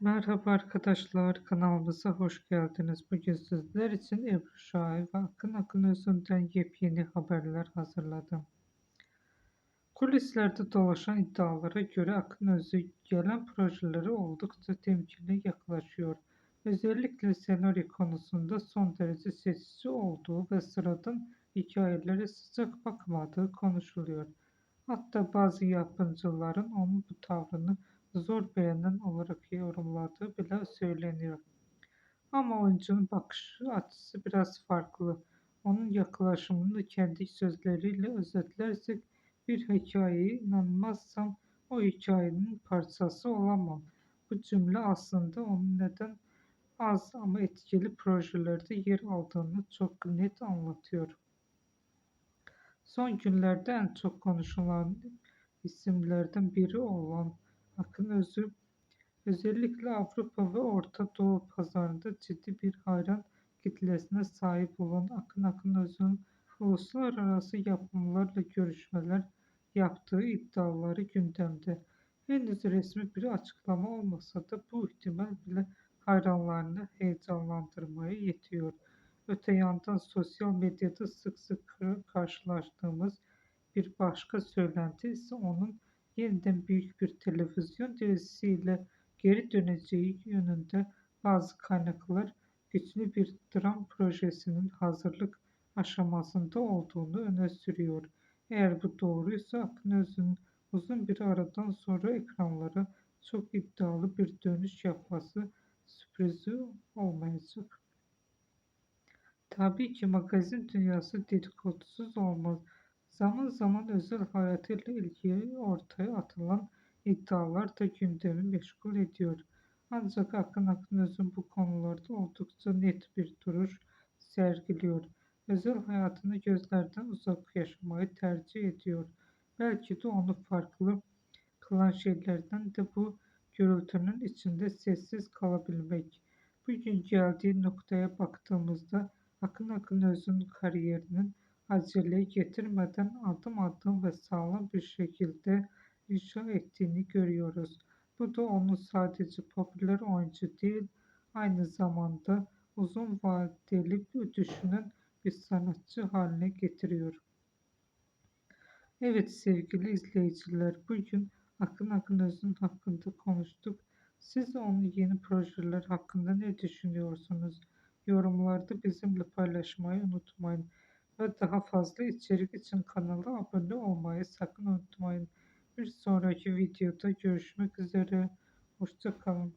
Merhaba arkadaşlar, kanalımıza hoş geldiniz. Bugün sizler için Ebru Şahin ve Akın Özünden yepyeni haberler hazırladım. Kulislerde dolaşan iddialara göre Akın Özü gelen projeleri oldukça temkinli yaklaşıyor. Özellikle senaryo konusunda son derece seçici olduğu ve sıradan hikayelere sıcak bakmadığı konuşuluyor. Hatta bazı yapımcıların onun bu tavrını zor beğenen olarak yorumladığı bile söyleniyor. Ama oyuncunun bakış açısı biraz farklı. Onun yaklaşımını kendi sözleriyle özetlersek bir hikayeye inanmazsam o hikayenin parçası olamam. Bu cümle aslında onun neden az ama etkili projelerde yer aldığını çok net anlatıyor. Son günlerde en çok konuşulan isimlerden biri olan Akın Özü, özellikle Avrupa ve Orta Doğu pazarında ciddi bir hayran kitlesine sahip olan Akın Özü'nün uluslararası yapımlarla görüşmeler yaptığı iddiaları gündemde. Henüz resmi bir açıklama olmasa da bu ihtimal bile hayranlarını heyecanlandırmaya yetiyor. Öte yandan sosyal medyada sık sık karşılaştığımız bir başka söylenti ise onun yeniden büyük bir televizyon dizisiyle geri döneceği yönünde. Bazı kaynaklar güçlü bir dram projesinin hazırlık aşamasında olduğunu öne sürüyor. Eğer bu doğruysa Akın Öz'ün uzun bir aradan sonra ekranlara çok iddialı bir dönüş yapması sürprizi olmayacak. Tabii ki magazin dünyası dedikodusuz olmaz. Zaman zaman özel hayatıyla ilgili ortaya atılan iddialar da gündemi meşgul ediyor. Ancak Akın Özün bu konularda oldukça net bir duruş sergiliyor. Özel hayatını gözlerden uzak yaşamayı tercih ediyor. Belki de onu farklı kılan şeylerden de bu gürültünün içinde sessiz kalabilmek. Bugün geldiği noktaya baktığımızda Akın Öz'ün kariyerinin aceleye getirmeden adım adım ve sağlam bir şekilde inşa ettiğini görüyoruz. Bu da onu sadece popüler oyuncu değil, aynı zamanda uzun vadeli düşünen bir sanatçı haline getiriyor. Evet sevgili izleyiciler, bugün Akın Özün hakkında konuştuk. Siz onun yeni projeler hakkında ne düşünüyorsunuz? Yorumlarda bizimle paylaşmayı unutmayın. Ve daha fazla içerik için kanala abone olmayı sakın unutmayın. Bir sonraki videoda görüşmek üzere. Hoşça kalın.